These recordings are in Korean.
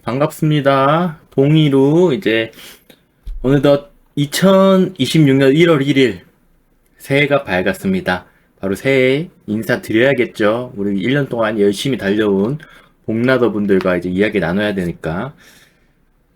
반갑습니다. 동의로 이제 어느덧 2026년 1월 1일 새해가 밝았습니다. 바로 새해 인사드려야겠죠. 우리 1년 동안 열심히 달려온 봄나더 분들과 이제 이야기 나눠야 되니까.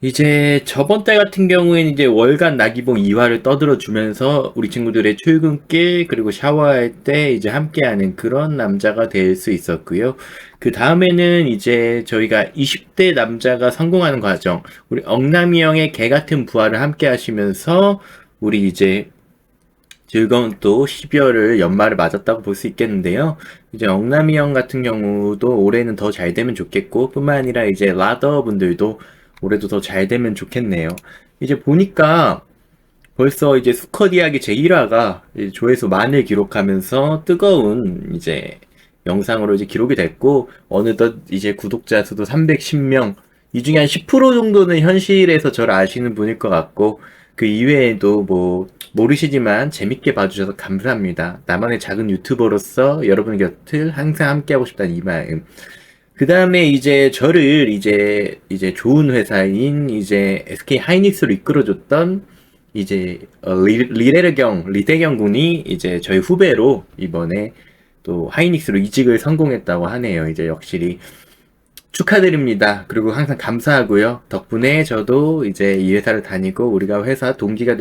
이제 저번 달 같은 경우에는 이제 월간 나기봉 2화를 떠들어 주면서 우리 친구들의 출근길 그리고 샤워할 때 이제 함께하는 그런 남자가 될 수 있었고요. 그 다음에는 이제 저희가 20대 남자가 성공하는 과정, 우리 억남이 형의 개 같은 부하를 함께 하시면서 우리 이제 즐거운 또 12월을 연말을 맞았다고 볼 수 있겠는데요. 이제 억남이 형 같은 경우도 올해는 더 잘 되면 좋겠고, 뿐만 아니라 이제 라더 분들도 올해도 더 잘 되면 좋겠네요. 이제 보니까 벌써 이제 수컷 이야기 제1화가 조회수 만을 기록하면서 뜨거운 이제 영상으로 이제 기록이 됐고, 어느덧 이제 구독자 수도 310명, 이 중에 한 10% 정도는 현실에서 저를 아시는 분일 것 같고, 그 이외에도 뭐 모르시지만 재밌게 봐주셔서 감사합니다. 나만의 작은 유튜버로서 여러분의 곁을 항상 함께하고 싶다는 이 마음. 그 다음에 이제 저를 이제 좋은 회사인 이제 SK 하이닉스로 이끌어줬던 이제 리대경 군이 이제 저희 후배로 이번에 또 하이닉스로 이직을 성공했다고 하네요. 이제 역시 축하드립니다. 그리고 항상 감사하고요. 덕분에 저도 이제 이 회사를 다니고 우리가 회사 동기가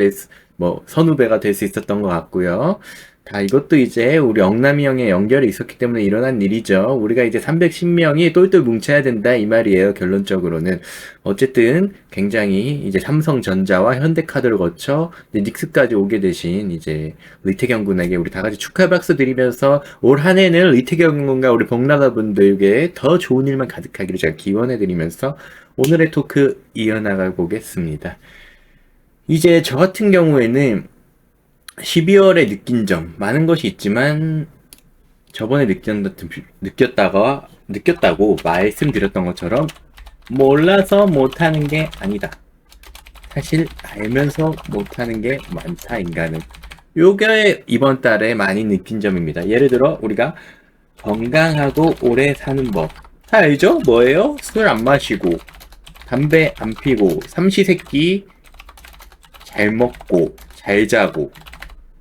선후배가 될 수 있었던 것 같고요. 다 이것도 이제 우리 억남이 형의 연결이 있었기 때문에 일어난 일이죠. 우리가 이제 310명이 똘똘 뭉쳐야 된다 이 말이에요. 결론적으로는. 어쨌든 굉장히 이제 삼성전자와 현대카드를 거쳐 이제 닉스까지 오게 되신 이제 리태경 군에게 우리 다 같이 축하 박수 드리면서 올 한 해는 리태경 군과 우리 복나다 분들에게 더 좋은 일만 가득하기를 제가 기원해 드리면서 오늘의 토크 이어나가 보겠습니다. 이제 저 같은 경우에는 12월에 느낀 점 많은 것이 있지만 저번에 느꼈다고 말씀드렸던 것처럼 몰라서 못하는 게 아니다. 사실 알면서 못하는 게 많다 인간은. 요게 이번 달에 많이 느낀 점입니다. 예를 들어 우리가 건강하고 오래 사는 법 다 알죠? 뭐예요? 술 안 마시고 담배 안 피고 삼시세끼 잘 먹고 잘 자고.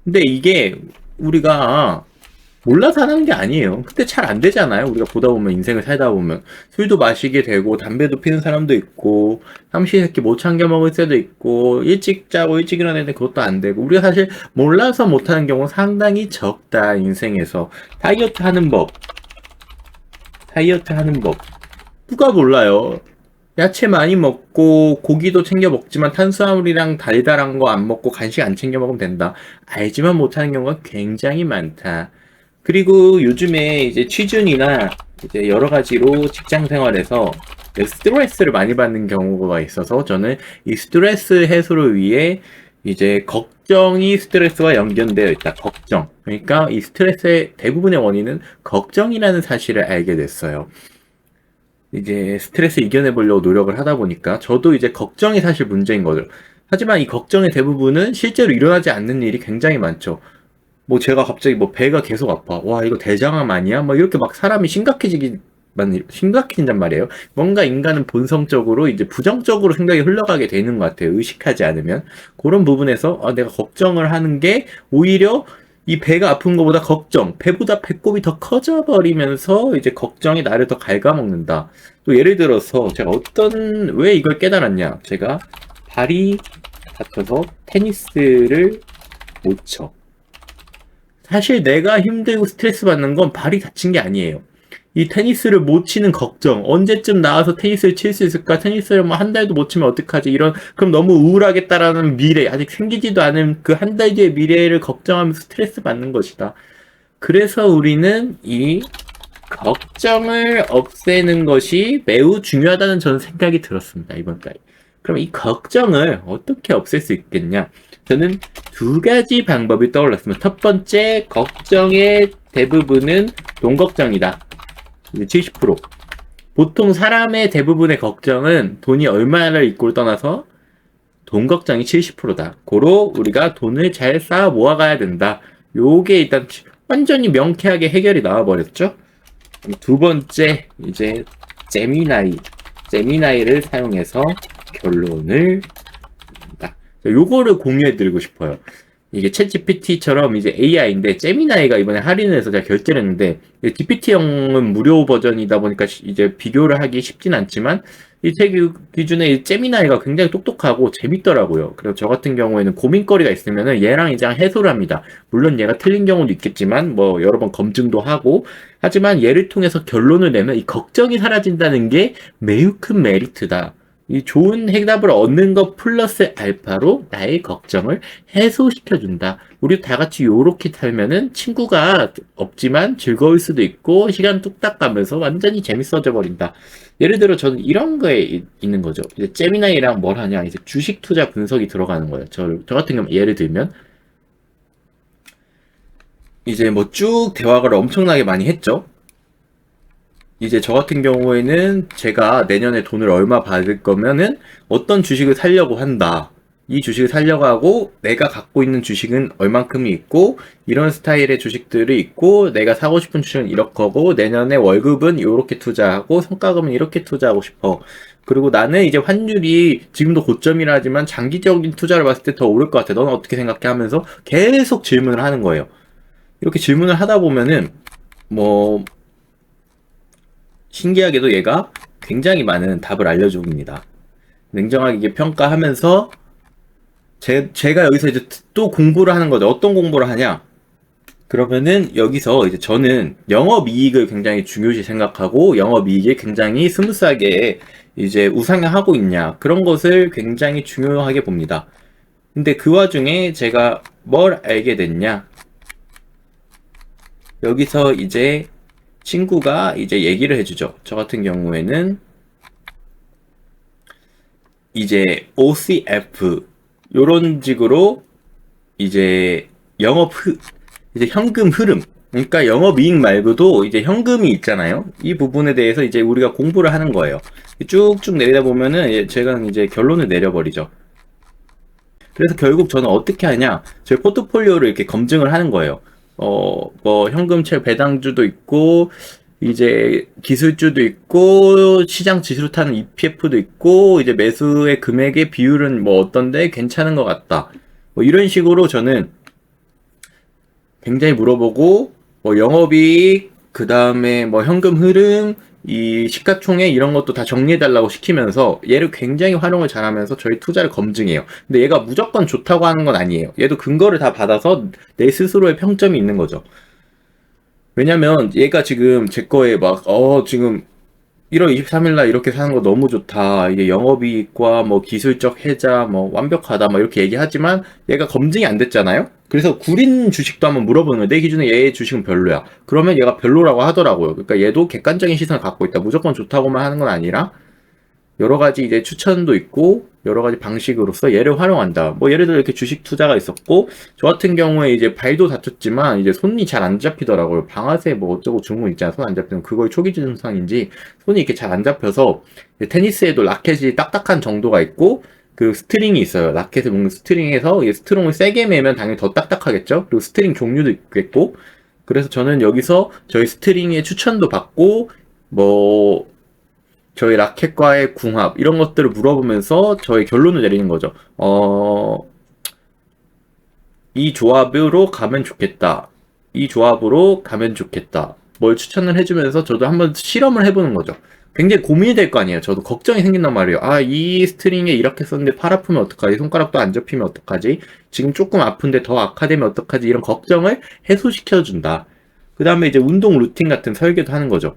근데 이게 우리가 몰라서 하는 게 아니에요. 근데 잘 안 되잖아요. 우리가 보다 보면 인생을 살다 보면 술도 마시게 되고 담배도 피는 사람도 있고 삼시세끼 못 챙겨 먹을 때도 있고 일찍 자고 일찍 일어나는데 그것도 안 되고 우리가 사실 몰라서 못하는 경우 상당히 적다. 인생에서 다이어트 하는 법 누가 몰라요. 야채 많이 먹고 고기도 챙겨 먹지만 탄수화물이랑 달달한 거 안 먹고 간식 안 챙겨 먹으면 된다. 알지만 못하는 경우가 굉장히 많다. 그리고 요즘에 이제 취준이나 이제 여러 가지로 직장 생활에서 스트레스를 많이 받는 경우가 있어서 저는 이 스트레스 해소를 위해 이제 걱정이 스트레스와 연결되어 있다. 걱정. 그러니까 이 스트레스의 대부분의 원인은 걱정이라는 사실을 알게 됐어요. 이제 스트레스 이겨내보려고 노력을 하다 보니까 저도 이제 걱정이 사실 문제인 거죠. 하지만 이 걱정의 대부분은 실제로 일어나지 않는 일이 굉장히 많죠. 뭐 제가 갑자기 뭐 배가 계속 아파. 와, 이거 대장암 아니야? 막 이렇게 막 사람이 심각해진단 말이에요. 뭔가 인간은 본성적으로 이제 부정적으로 생각이 흘러가게 되는 것 같아요. 의식하지 않으면. 그런 부분에서 내가 걱정을 하는 게 오히려 이 배가 아픈 것보다 배보다 배꼽이 더 커져버리면서 이제 걱정이 나를 더 갉아먹는다. 또 예를 들어서 제가 왜 이걸 깨달았냐. 제가 발이 다쳐서 테니스를 못 쳐. 사실 내가 힘들고 스트레스 받는 건 발이 다친 게 아니에요. 이 테니스를 못 치는 걱정, 언제쯤 나와서 테니스를 칠 수 있을까? 테니스를 뭐 한 달도 못 치면 어떡하지? 그럼 너무 우울하겠다라는 미래, 아직 생기지도 않은 그 한 달 뒤의 미래를 걱정하면서 스트레스 받는 것이다. 그래서 우리는 이 걱정을 없애는 것이 매우 중요하다는 저는 생각이 들었습니다, 이번 달에. 그럼 이 걱정을 어떻게 없앨 수 있겠냐? 저는 두 가지 방법이 떠올랐습니다. 첫 번째, 걱정의 대부분은 돈 걱정이다. 70%. 보통 사람의 대부분의 걱정은 돈이 얼마를 이꼴 떠나서 돈 걱정이 70%다. 고로 우리가 돈을 잘 쌓아 모아가야 된다. 요게 일단 완전히 명쾌하게 해결이 나와버렸죠. 두 번째, 이제 제미나이. 제미나이를 사용해서 결론을 딱 요거를 공유해 드리고 싶어요. 이게 챗GPT처럼 이제 AI인데 제미나이가 이번에 할인을 해서 제가 결제를 했는데 GPT형은 무료 버전이다 보니까 이제 비교를 하기 쉽진 않지만 이 제 기준에 이 제미나이가 굉장히 똑똑하고 재밌더라고요. 그래서 저 같은 경우에는 고민거리가 있으면은 얘랑 이제 해소를 합니다. 물론 얘가 틀린 경우도 있겠지만 뭐 여러 번 검증도 하고 하지만 얘를 통해서 결론을 내면 이 걱정이 사라진다는 게 매우 큰 메리트다. 이 좋은 해답을 얻는 것 플러스 알파로 나의 걱정을 해소시켜준다. 우리 다 같이 요렇게 살면은 친구가 없지만 즐거울 수도 있고 시간 뚝딱 가면서 완전히 재밌어져 버린다. 예를 들어 저는 이런 거에 있는 거죠. 이제 제미나이랑 뭘 하냐. 이제 주식 투자 분석이 들어가는 거예요. 저 같은 경우 예를 들면 이제 뭐 쭉 대화를 엄청나게 많이 했죠. 이제 저 같은 경우에는 제가 내년에 돈을 얼마 받을 거면은 어떤 주식을 사려고 한다. 이 주식을 사려고 하고 내가 갖고 있는 주식은 얼만큼이 있고 이런 스타일의 주식들이 있고 내가 사고 싶은 주식은 이렇고 내년에 월급은 이렇게 투자하고 성과금은 이렇게 투자하고 싶어. 그리고 나는 이제 환율이 지금도 고점이라 하지만 장기적인 투자를 봤을 때 더 오를 것 같아. 너는 어떻게 생각해? 하면서 계속 질문을 하는 거예요. 이렇게 질문을 하다 보면은 뭐 신기하게도 얘가 굉장히 많은 답을 알려줍니다. 냉정하게 평가하면서 제가 여기서 이제 또 공부를 하는 거죠. 어떤 공부를 하냐? 그러면은 여기서 이제 저는 영업이익을 굉장히 중요시 생각하고 영업이익이 굉장히 스무스하게 이제 우상향하고 있냐 그런 것을 굉장히 중요하게 봅니다. 근데 그 와중에 제가 뭘 알게 됐냐? 여기서 이제 친구가 이제 얘기를 해주죠. 저 같은 경우에는 이제 OCF 요런 식으로 이제 이제 현금 흐름 그러니까 영업이익 말고도 이제 현금이 있잖아요. 이 부분에 대해서 이제 우리가 공부를 하는 거예요. 쭉쭉 내리다 보면은 제가 이제 결론을 내려버리죠. 그래서 결국 저는 어떻게 하냐? 제 포트폴리오를 이렇게 검증을 하는 거예요. 뭐 현금채 배당주도 있고 이제 기술주도 있고 시장 지수로 타는 EPF도 있고 이제 매수의 금액의 비율은 뭐 어떤데 괜찮은 것 같다. 뭐 이런 식으로 저는 굉장히 물어보고 뭐 영업이익 그 다음에 뭐 현금 흐름 이 시가총액 이런 것도 다 정리해달라고 시키면서 얘를 굉장히 활용을 잘하면서 저희 투자를 검증해요. 근데 얘가 무조건 좋다고 하는 건 아니에요. 얘도 근거를 다 받아서 내 스스로의 평점이 있는 거죠. 왜냐면 얘가 지금 제 거에 막 지금 1월 23일날 이렇게 사는 거 너무 좋다. 이게 영업이익과 뭐 기술적 해자 뭐 완벽하다. 뭐 이렇게 얘기하지만 얘가 검증이 안 됐잖아요. 그래서 구린 주식도 한번 물어보는 거예요. 내 기준에 얘의 주식은 별로야. 그러면 얘가 별로라고 하더라고요. 그러니까 얘도 객관적인 시선을 갖고 있다. 무조건 좋다고만 하는 건 아니라 여러 가지 이제 추천도 있고 여러 가지 방식으로서 얘를 활용한다. 뭐 예를 들어 이렇게 주식 투자가 있었고 저 같은 경우에 이제 발도 다쳤지만 이제 손이 잘 안 잡히더라고요. 방아쇠 뭐 어쩌고 증후 있잖아. 손 안 잡히는 그거의 초기 증상인지 손이 이렇게 잘 안 잡혀서 테니스에도 라켓이 딱딱한 정도가 있고 그 스트링이 있어요. 라켓을 묶는 스트링에서 스트롱을 세게 매면 당연히 더 딱딱하겠죠. 그리고 스트링 종류도 있겠고 그래서 저는 여기서 저희 스트링의 추천도 받고 뭐 저희 라켓과의 궁합 이런 것들을 물어보면서 저의 결론을 내리는 거죠. 이 조합으로 가면 좋겠다. 이 조합으로 가면 좋겠다. 뭘 추천을 해주면서 저도 한번 실험을 해보는 거죠. 굉장히 고민이 될 거 아니에요. 저도 걱정이 생긴단 말이에요. 이 스트링에 이렇게 썼는데 팔 아프면 어떡하지? 손가락도 안 접히면 어떡하지? 지금 조금 아픈데 더 악화되면 어떡하지? 이런 걱정을 해소시켜준다. 그 다음에 이제 운동 루틴 같은 설계도 하는 거죠.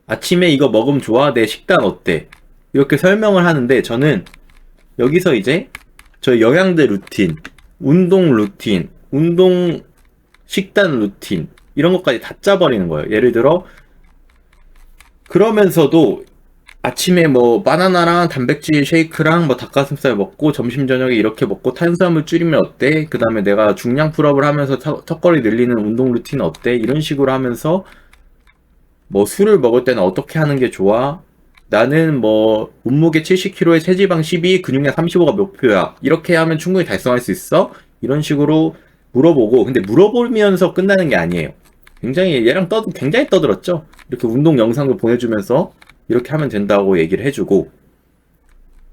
아침에 이거 먹으면 좋아? 내 식단 어때? 이렇게 설명을 하는데 저는 여기서 이제 저 영양제 루틴, 운동 루틴, 운동 식단 루틴 이런 것까지 다 짜버리는 거예요. 예를 들어 그러면서도 아침에 뭐 바나나랑 단백질 쉐이크랑 뭐 닭가슴살 먹고 점심 저녁에 이렇게 먹고 탄수화물 줄이면 어때? 그 다음에 내가 중량 풀업을 하면서 턱걸이 늘리는 운동 루틴 어때? 이런 식으로 하면서 뭐 술을 먹을 때는 어떻게 하는 게 좋아? 나는 뭐 몸무게 70kg에 체지방 12, 근육량 35가 목표야. 이렇게 하면 충분히 달성할 수 있어? 이런 식으로 물어보고 근데 물어보면서 끝나는 게 아니에요. 굉장히 얘랑 굉장히 떠들었죠. 이렇게 운동 영상도 보내주면서 이렇게 하면 된다고 얘기를 해주고,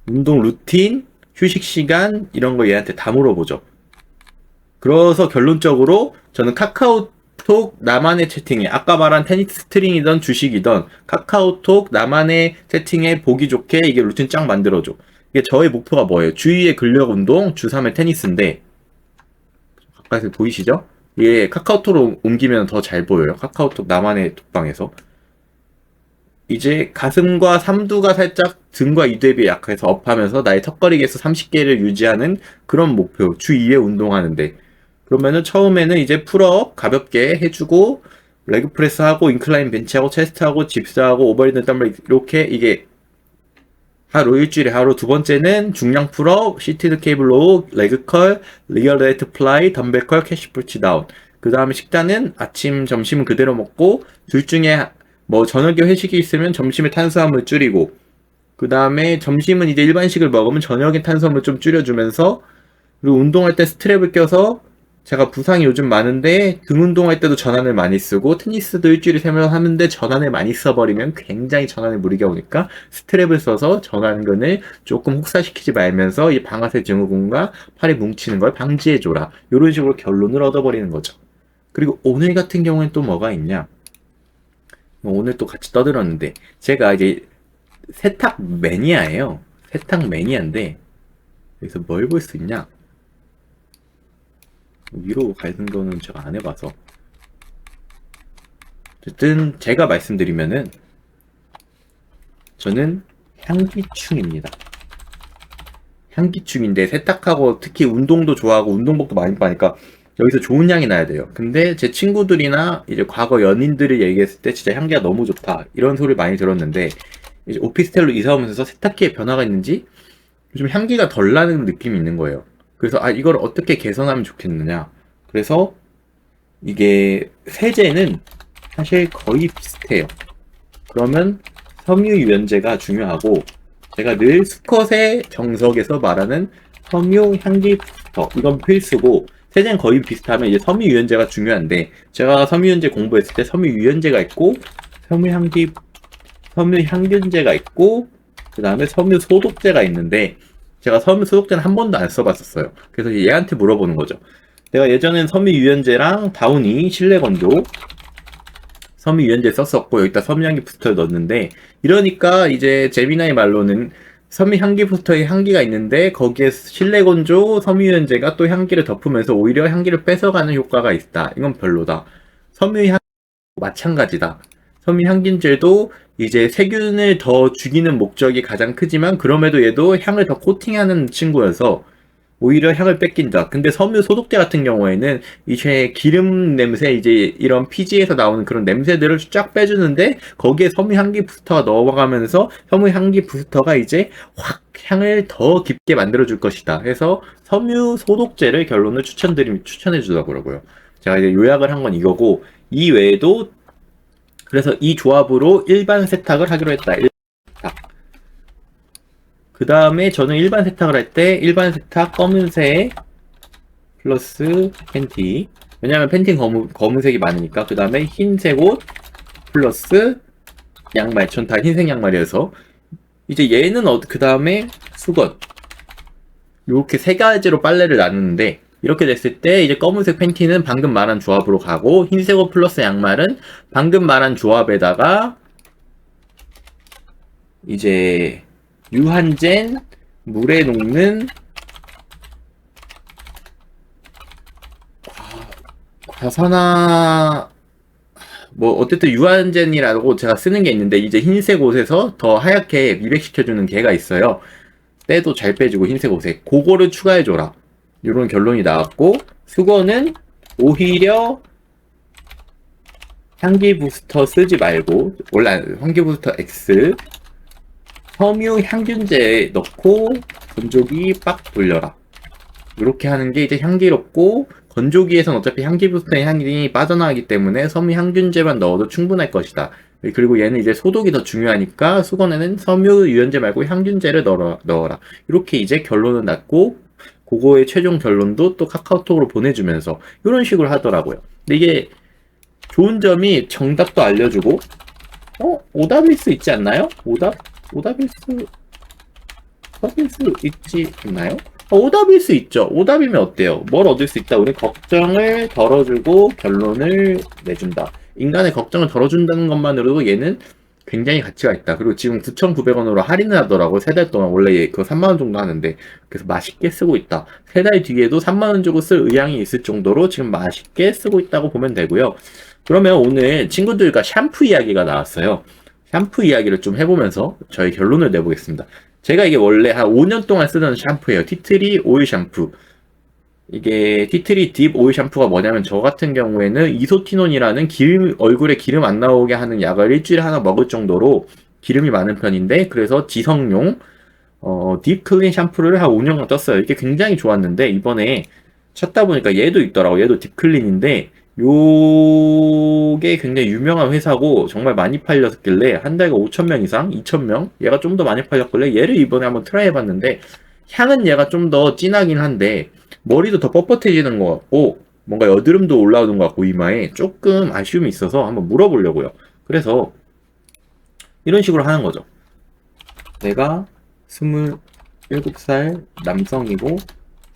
운동 루틴, 휴식 시간 이런 거 얘한테 다 물어보죠. 그래서 결론적으로 저는 카카오톡 나만의 채팅에, 아까 말한 테니스 스트링이든 주식이든 카카오톡 나만의 채팅에 보기 좋게 이게 루틴 쫙 만들어줘. 이게 저의 목표가 뭐예요? 주 2회 근력 운동, 주 3회 테니스인데, 가까이서 보이시죠? 이게 카카오톡으로 옮기면 더 잘 보여요. 카카오톡 나만의 톡방에서. 이제 가슴과 삼두가 살짝 등과 이대비에 약해서 업하면서 나의 턱걸이 개수 30개를 유지하는 그런 목표. 주 2회 운동하는데. 그러면은 처음에는 이제 풀업 가볍게 해주고, 레그 프레스 하고, 인클라인 벤치하고, 체스트 하고, 집스 하고, 오버헤드 덤벨 이렇게 이게 하루 일주일에 하루. 두 번째는 중량 풀업, 시티드 케이블 로우, 레그 컬, 리얼 레이트 플라이, 덤벨 컬, 캐시 풀치 다운. 그 다음에 식단은 아침, 점심은 그대로 먹고, 둘 중에 뭐 저녁에 회식이 있으면 점심에 탄수화물 줄이고, 그 다음에 점심은 이제 일반식을 먹으면 저녁에 탄수화물 좀 줄여주면서, 그리고 운동할 때 스트랩을 껴서, 제가 부상이 요즘 많은데 등 운동할 때도 전환을 많이 쓰고, 테니스도 일주일에 3번 하는데 전환을 많이 써버리면 굉장히 전환에 무리가 오니까 스트랩을 써서 전환근을 조금 혹사시키지 말면서 이 방아쇠 증후군과 팔이 뭉치는 걸 방지해줘라. 이런 식으로 결론을 얻어버리는 거죠. 그리고 오늘 같은 경우엔 또 뭐가 있냐, 오늘 또 같이 떠들었는데, 제가 이제 세탁 매니아예요. 세탁 매니아인데, 여기서 뭘 볼 수 있냐? 위로 가는 거는 제가 안 해봐서. 어쨌든 제가 말씀드리면은, 저는 향기충입니다. 향기충인데, 세탁하고 특히 운동도 좋아하고 운동복도 많이 빠니까 여기서 좋은 향이 나야 돼요. 근데 제 친구들이나 이제 과거 연인들이 얘기했을 때 진짜 향기가 너무 좋다, 이런 소리를 많이 들었는데, 이제 오피스텔로 이사 오면서 세탁기에 변화가 있는지 요즘 향기가 덜 나는 느낌이 있는 거예요. 그래서 이걸 어떻게 개선하면 좋겠느냐. 그래서 이게 세제는 사실 거의 비슷해요. 그러면 섬유유연제가 중요하고, 제가 늘 수컷의 정석에서 말하는 섬유 향기 부스터, 이건 필수고, 세제는 거의 비슷하면 이제 섬유유연제가 중요한데, 제가 섬유유연제 공부했을 때 섬유유연제가 있고, 섬유향균제가 있고, 그 다음에 섬유소독제가 있는데, 제가 섬유소독제는 한 번도 안 써봤었어요. 그래서 얘한테 물어보는 거죠. 내가 예전엔 섬유유연제랑 다우니, 실내건조, 섬유유연제 썼었고, 여기다 섬유향기 부스터를 넣었는데, 이러니까 이제 제미나의 말로는 섬유향기 부스터에 향기가 있는데, 거기에 실내건조, 섬유유연제가 또 향기를 덮으면서 오히려 향기를 뺏어가는 효과가 있다. 이건 별로다. 섬유향 마찬가지다. 섬유향균제도 이제 세균을 더 죽이는 목적이 가장 크지만, 그럼에도 얘도 향을 더 코팅하는 친구여서 오히려 향을 뺏긴다. 근데 섬유 소독제 같은 경우에는 이제 기름 냄새, 이제 이런 피지에서 나오는 그런 냄새들을 쫙 빼주는데, 거기에 섬유 향기 부스터가 넣어가면서 섬유 향기 부스터가 이제 확 향을 더 깊게 만들어줄 것이다 해서 섬유 소독제를 결론을 추천해 주더라고요. 제가 이제 요약을 한 건 이거고, 이 외에도 그래서 이 조합으로 일반 세탁을 하기로 했다. 그 다음에 저는 일반 세탁을 할 때 일반 세탁 검은색 플러스 팬티, 왜냐면 팬티는 검은색이 많으니까. 그 다음에 흰색 옷 플러스 양말, 전 다 흰색 양말이어서. 이제 얘는 그 다음에 수건, 이렇게 세 가지로 빨래를 나누는데, 이렇게 됐을 때 이제 검은색 팬티는 방금 말한 조합으로 가고, 흰색 옷 플러스 양말은 방금 말한 조합에다가 이제 유한젠, 물에 녹는 과산화, 뭐 어쨌든 유한젠이라고 제가 쓰는 게 있는데, 이제 흰색 옷에서 더 하얗게 미백시켜주는 개가 있어요. 때도 잘 빼주고 흰색 옷에. 그거를 추가해줘라. 이런 결론이 나왔고, 수건은 오히려 향기 부스터 쓰지 말고, 원래 향기 부스터 X 섬유 향균제 넣고 건조기 빡 돌려라. 이렇게 하는 게 이제 향기롭고, 건조기에선 어차피 향기 부스터의 향이 빠져나가기 때문에 섬유 향균제만 넣어도 충분할 것이다. 그리고 얘는 이제 소독이 더 중요하니까 수건에는 섬유 유연제 말고 향균제를 넣어라. 이렇게 이제 결론은 났고, 그거의 최종 결론도 또 카카오톡으로 보내주면서 이런 식으로 하더라고요. 근데 이게 좋은 점이 정답도 알려주고, 오답일 수 있지 않나요? 오답일 수 있지 않나요? 오답일 수 있죠. 오답이면 어때요? 뭘 얻을 수 있다? 우리 걱정을 덜어주고 결론을 내준다. 인간의 걱정을 덜어준다는 것만으로도 얘는 굉장히 가치가 있다. 그리고 지금 9,900원으로 할인을 하더라고. 3달 동안 원래 그거 3만원 정도 하는데. 그래서 맛있게 쓰고 있다. 3달 뒤에도 3만원 주고 쓸 의향이 있을 정도로 지금 맛있게 쓰고 있다고 보면 되고요. 그러면 오늘 친구들과 샴푸 이야기가 나왔어요. 샴푸 이야기를 좀 해보면서 저희 결론을 내보겠습니다. 제가 이게 원래 한 5년 동안 쓰던 샴푸예요. 티트리 오일 샴푸. 이게 티트리 딥 오일 샴푸가 뭐냐면 저 같은 경우에는 이소티논이라는 얼굴에 기름 안 나오게 하는 약을 일주일에 하나 먹을 정도로 기름이 많은 편인데, 그래서 지성용 딥 클린 샴푸를 한 5년간 떴어요. 이게 굉장히 좋았는데 이번에 찾다 보니까 얘도 있더라고. 얘도 딥 클린인데 요게 굉장히 유명한 회사고 정말 많이 팔렸길래 한 달에 5,000명 이상, 2,000명, 얘가 좀 더 많이 팔렸길래 얘를 이번에 한번 트라이 해봤는데 향은 얘가 좀 더 진하긴 한데 머리도 더 뻣뻣해지는 것 같고 뭔가 여드름도 올라오는 것 같고 이마에 조금 아쉬움이 있어서 한번 물어보려고요. 그래서 이런 식으로 하는 거죠. 내가 27살 남성이고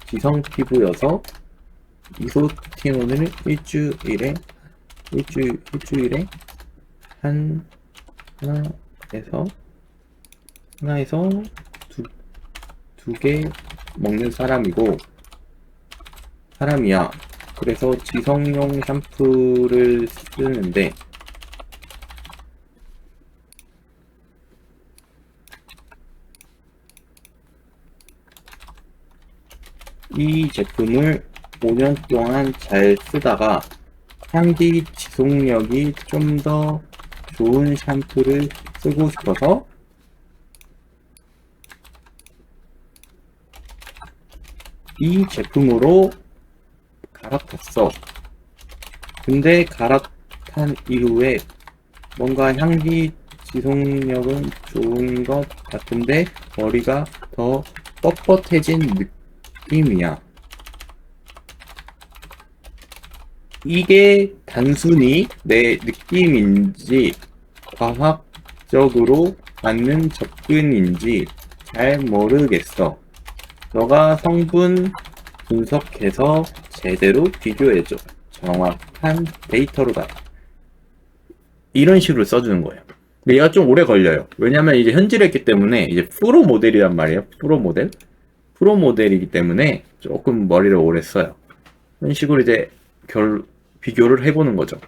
지성 피부여서 이소티논을 일주일에 하나에서 두 개 먹는 사람이야. 그래서 지성용 샴푸를 쓰는데 이 제품을 5년 동안 잘 쓰다가 향기 지속력이 좀 더 좋은 샴푸를 쓰고 싶어서 이 제품으로 갈아탔어. 근데 갈아탄 이후에 뭔가 향기 지속력은 좋은 것 같은데 머리가 더 뻣뻣해진 느낌이야. 이게 단순히 내 느낌인지 과학적으로 맞는 접근인지 잘 모르겠어. 너가 성분 분석해서 제대로 비교해줘. 정확한 데이터로 가. 이런 식으로 써주는 거예요. 근데 얘가 좀 오래 걸려요. 왜냐면 이제 현질을 했기 때문에 이제 프로 모델이란 말이에요. 프로 모델이기 때문에 조금 머리를 오래 써요. 이런 식으로 이제 비교를 해보는 거죠.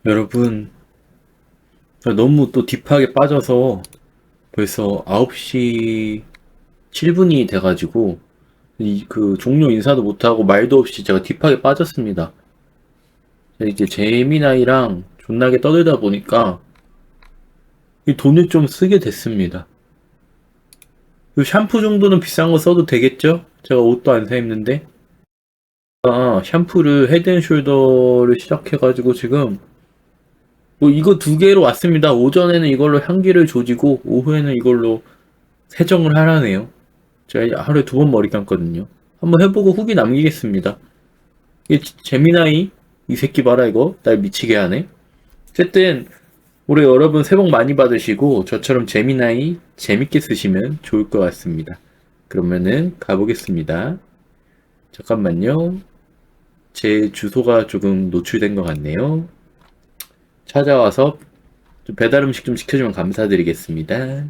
여러분, 너무 또 딥하게 빠져서 벌써 9시 7분이 돼가지고 그 종료 인사도 못하고 말도 없이 제가 딥하게 빠졌습니다. 이제 재미나이랑 존나게 떠들다 보니까 이 돈을 좀 쓰게 됐습니다. 이 샴푸 정도는 비싼 거 써도 되겠죠? 제가 옷도 안 사 입는데. 샴푸를 헤드앤숄더를 시작해가지고 지금 뭐 이거 2개로 왔습니다. 오전에는 이걸로 향기를 조지고 오후에는 이걸로 세정을 하라네요. 제가 하루에 2번 머리 감거든요. 한번 해보고 후기 남기겠습니다. 이게 재미나이 이 새끼 봐라 이거 날 미치게 하네. 어쨌든 올해 여러분 새해 복 많이 받으시고 저처럼 재미나이 재밌게 쓰시면 좋을 것 같습니다. 그러면은 가보겠습니다. 잠깐만요. 제 주소가 조금 노출된 것 같네요. 찾아와서 배달 음식 좀 시켜주면 감사드리겠습니다.